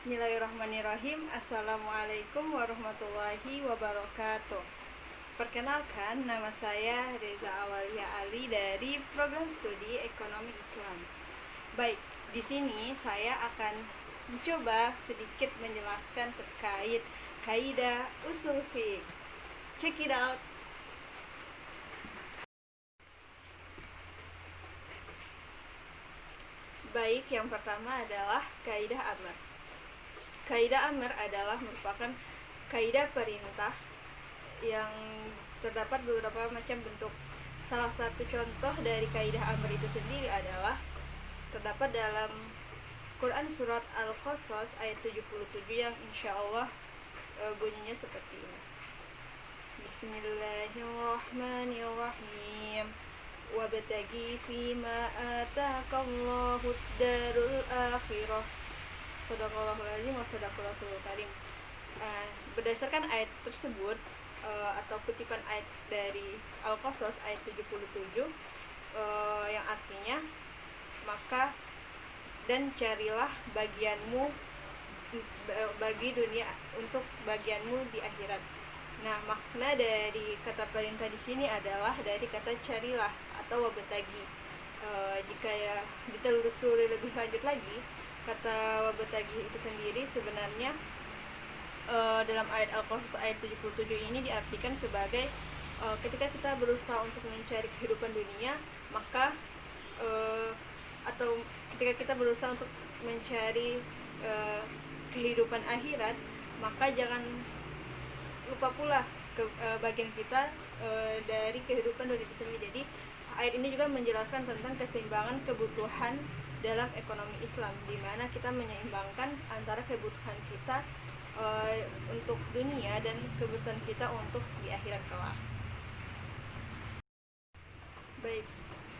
Bismillahirrahmanirrahim. Assalamualaikum warahmatullahi wabarakatuh. Perkenalkan, nama saya Reza Awalia Ali dari Program Studi Ekonomi Islam. Baik, di sini saya akan mencoba sedikit menjelaskan terkait kaidah usul fiqh. Check it out. Baik, yang pertama adalah kaidah amr. Kaidah amr adalah merupakan kaidah perintah yang terdapat beberapa macam bentuk. Salah satu contoh dari kaidah amr itu sendiri adalah terdapat dalam Quran surat Al-Qasas ayat 77 yang insyaallah bunyinya seperti ini. Bismillahirrahmanirrahim. Wabtagi fima ataqallahu ad-darul akhirah. Shadaqallahul azim wa shadaqal rasulul karim. Berdasarkan ayat tersebut atau kutipan ayat dari Al-Qasas ayat 77 yang artinya maka dan carilah bagianmu bagi dunia untuk bagianmu di akhirat. Nah, makna dari kata perintah di sini adalah dari kata carilah atau wabtagi. Jika ya ditelusuri lebih lanjut lagi, kata wabtagi itu sendiri sebenarnya dalam ayat Al-Qasas ayat 77 ini diartikan sebagai ketika kita berusaha untuk mencari kehidupan dunia, maka atau ketika kita berusaha untuk mencari kehidupan akhirat, maka jangan lupa pula bagian kita dari kehidupan dunia itu sendiri. Jadi ayat ini juga menjelaskan tentang keseimbangan kebutuhan dalam ekonomi Islam, di mana kita menyeimbangkan antara kebutuhan kita untuk dunia dan kebutuhan kita untuk di akhirat kelak. Baik,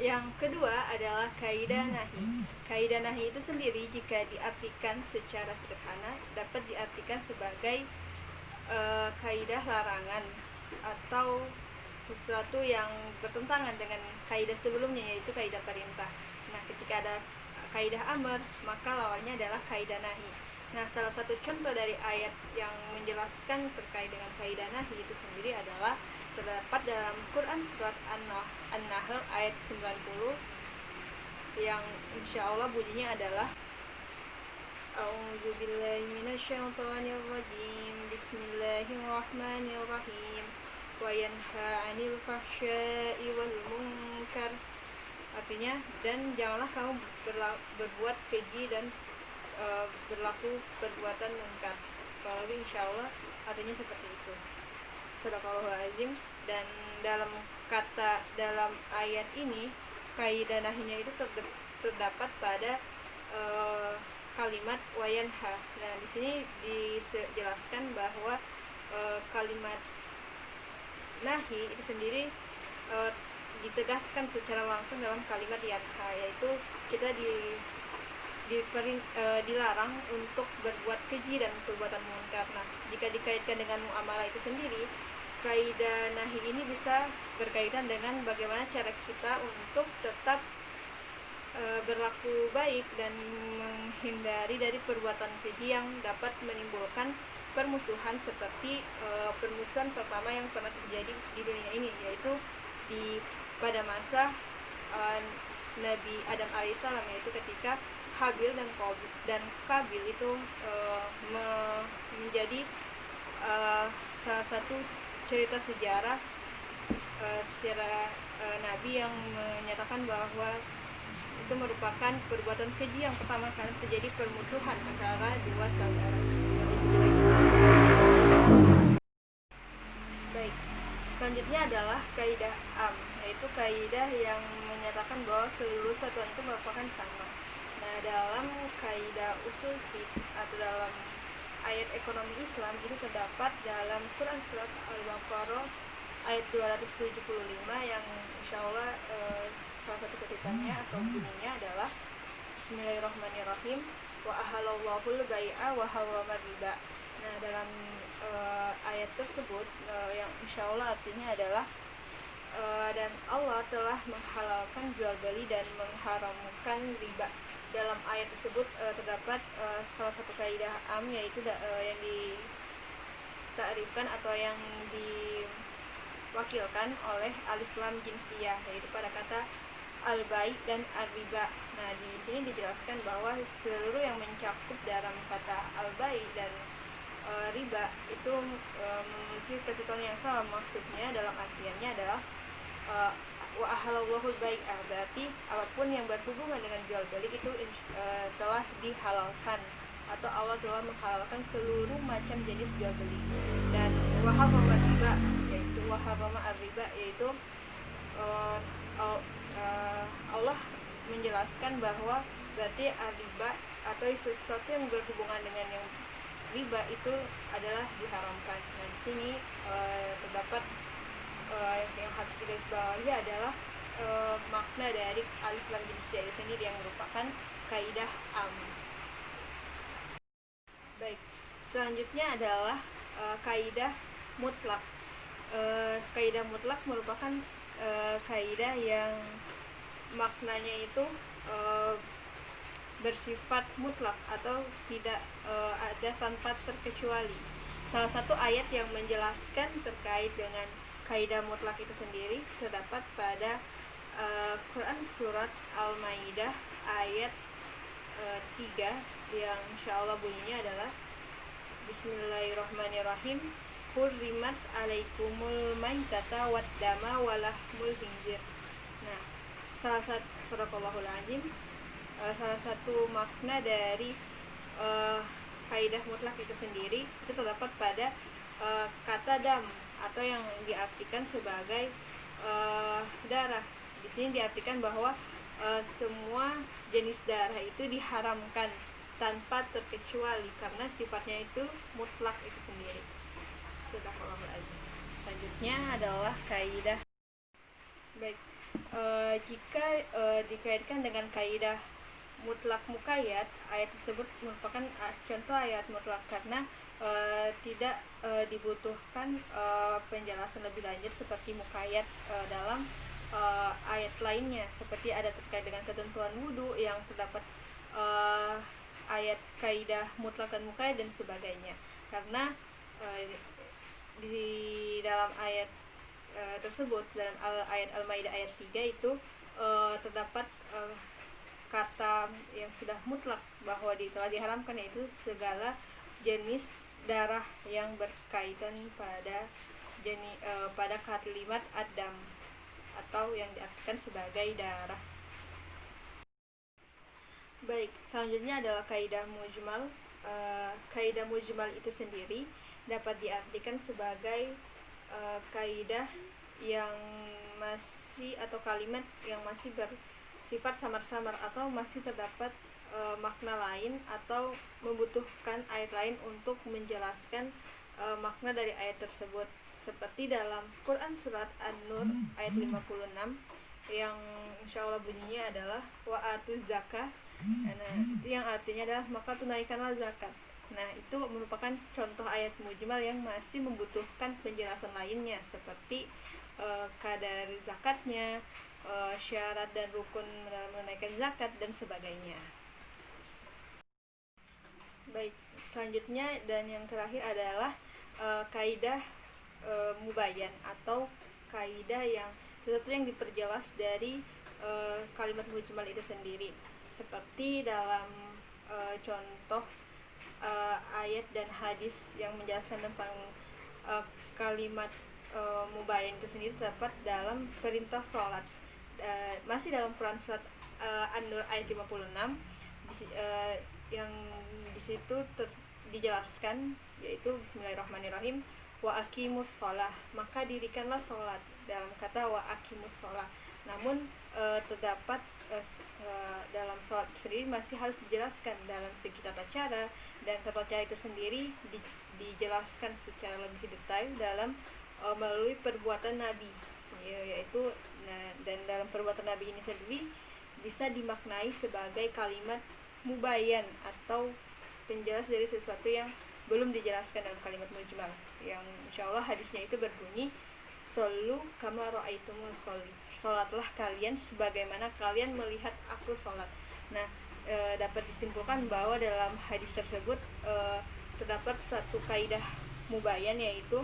yang kedua adalah kaidah nahi. Kaidah nahi itu sendiri jika diartikan secara sederhana dapat diartikan sebagai kaidah larangan atau sesuatu yang bertentangan dengan kaidah sebelumnya, yaitu kaidah perintah. Nah, ketika ada kaidah amr, maka lawannya adalah kaidah nahi. Nah, salah satu contoh dari ayat yang menjelaskan terkait dengan kaidah nahi itu sendiri adalah terdapat dalam Quran surat An-Nahl ayat 90 yang insyaallah bunyinya adalah A'udzubillahi minasyaitonirrajim. Bismillahirrahmanirrahim. Wa yanha 'anil fahsya'i wal munkar. Artinya, dan janganlah kamu berbuat keji dan berlaku perbuatan munkar. Kalau insyaallah artinya seperti itu. Shadaqallahul azim. Dan dalam ayat ini kaidah nahinya itu terdapat pada kalimat wayanha. Nah, di sini dijelaskan bahwa kalimat nahi itu sendiri ditegaskan secara langsung dalam kalimat yanha, yaitu kita dilarang untuk berbuat keji dan perbuatan munkar. Nah, jika dikaitkan dengan muamalah itu sendiri, kaidah nahi ini bisa berkaitan dengan bagaimana cara kita untuk tetap berlaku baik dan menghindari dari perbuatan keji yang dapat menimbulkan permusuhan, seperti permusuhan pertama yang pernah terjadi di dunia ini, yaitu pada masa Nabi Adam alaihissalam, yaitu ketika Habil dan Kabil itu menjadi salah satu cerita sejarah secara Nabi yang menyatakan bahwa itu merupakan perbuatan keji yang pertama kali terjadi permusuhan antara dua saudara. Baik, selanjutnya adalah kaidah am, yaitu kaidah yang menyatakan bahwa seluruh satuan itu merupakan sama. Nah, dalam kaidah usul fiqh atau dalam ayat ekonomi Islam itu terdapat dalam Quran surat Al-Baqarah ayat 275 yang insyaallah salah satu kutipannya atau bunyinya adalah Bismillahirrahmanirrahim wa ahallallahu bai'a wa harrama riba. Nah, dalam ayat tersebut yang insyaallah artinya adalah dan Allah telah menghalalkan jual beli dan mengharamkan riba. dalam ayat tersebut terdapat salah satu kaidah am, yaitu yang ditakrifkan atau yang diwakilkan oleh alif lam jinsiyah, yaitu pada kata al-bai dan ar-riba. Nah, di sini dijelaskan bahwa seluruh yang mencakup dalam kata al-bai dan riba itu memiliki kesetujuan yang sama. Maksudnya dalam artiannya adalah wa ahalallahu al-bai'a, berarti apapun yang berhubungan dengan jual beli itu telah dihalalkan, atau Allah telah menghalalkan seluruh macam jenis jual beli. Dan wa harrama riba, yaitu wa harrama ar-riba, yaitu Allah menjelaskan bahwa berarti riba atau sesuatu yang berhubungan dengan yang riba itu adalah diharamkan. Nah, di sini terdapat yang harus digarisbawahi adalah makna dari alif lam jinsiyah di sini yang merupakan kaidah am. Baik, selanjutnya adalah kaidah mutlak. Kaidah mutlak merupakan kaidah yang maknanya itu bersifat mutlak atau tidak ada tanpa terkecuali. Salah satu ayat yang menjelaskan terkait dengan kaidah mutlak itu sendiri terdapat pada Quran surat Al-Maidah ayat 3 yang insyaallah bunyinya adalah Bismillahirrahmanirrahim. Hurrimat alaikumul maitata wad dama walahmul khinzir. Nah, salah satu makna dari kaidah mutlak itu sendiri itu terdapat pada kata dam, atau yang diartikan sebagai darah. Di sini diartikan bahwa semua jenis darah itu diharamkan tanpa terkecuali karena sifatnya itu mutlak itu sendiri. Selanjutnya adalah kaidah. Baik, jika dikaitkan dengan kaidah mutlak muqayyad, ayat tersebut merupakan contoh ayat mutlak karena tidak dibutuhkan penjelasan lebih lanjut seperti muqayyad dalam ayat lainnya, seperti ada terkait dengan ketentuan wudu yang terdapat ayat kaidah mutlak dan muqayyad dan sebagainya. Karena di dalam ayat tersebut, dalam ayat Al-Maidah ayat 3 itu terdapat kata yang sudah mutlak bahwa telah diharamkan, yaitu segala jenis darah yang berkaitan pada kalimat adam, atau yang diartikan sebagai darah. Baik, selanjutnya adalah kaidah mujmal. Kaidah mujmal itu sendiri dapat diartikan sebagai kaidah yang masih atau kalimat yang masih bersifat samar-samar atau masih terdapat makna lain atau membutuhkan ayat lain untuk menjelaskan makna dari ayat tersebut, seperti dalam Quran surat An-Nur ayat 56 yang insyaallah bunyinya adalah wa atuz zakah. Nah, itu yang artinya adalah maka tunaikanlah zakat. Nah, itu merupakan contoh ayat mujmal yang masih membutuhkan penjelasan lainnya seperti kadar zakatnya, syarat dan rukun menunaikan zakat dan sebagainya. Baik, selanjutnya dan yang terakhir adalah kaidah mubayyan atau kaidah yang sesuatu yang diperjelas dari kalimat mujmal itu sendiri, seperti dalam contoh ayat dan hadis yang menjelaskan tentang kalimat mubayyan itu sendiri terdapat dalam perintah sholat. Masih dalam Quran surat An-Nur ayat 56 yang di situ dijelaskan, yaitu Bismillahirrahmanirrahim, wa aqimus sholah, maka dirikanlah sholat, dalam kata wa aqimus sholah. Namun terdapat dalam sholat sendiri masih harus dijelaskan dalam segi tata cara, dan tata cara itu sendiri dijelaskan secara lebih detail dalam melalui perbuatan Nabi, yaitu dan dalam perbuatan Nabi ini sendiri bisa dimaknai sebagai kalimat mubayyan atau penjelas dari sesuatu yang belum dijelaskan dalam kalimat mujmal, yang insyaallah hadisnya itu berbunyi shollu kama ra'aitumuni sholli, salatlah kalian sebagaimana kalian melihat aku salat. Nah, dapat disimpulkan bahwa dalam hadis tersebut terdapat satu kaidah mubayan, yaitu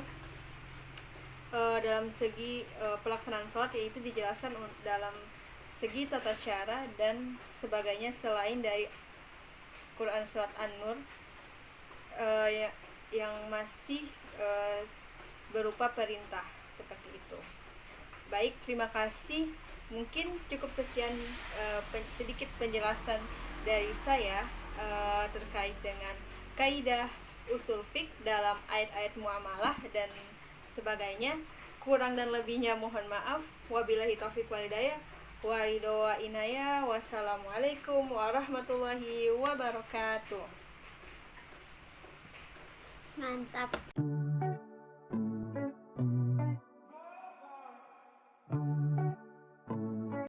dalam segi pelaksanaan sholat, yaitu dijelaskan dalam segi tata cara dan sebagainya selain dari Quran surat An-Nur yang masih berupa perintah seperti itu. Baik, terima kasih. Mungkin cukup sekian sedikit penjelasan dari saya terkait dengan kaidah usul fiqh dalam ayat-ayat muamalah dan sebagainya. Kurang dan lebihnya mohon maaf. Wabillahi taufiq wal hidayah. Wa ridho wa inayah. Wassalamualaikum warahmatullahi wabarakatuh. Mantap.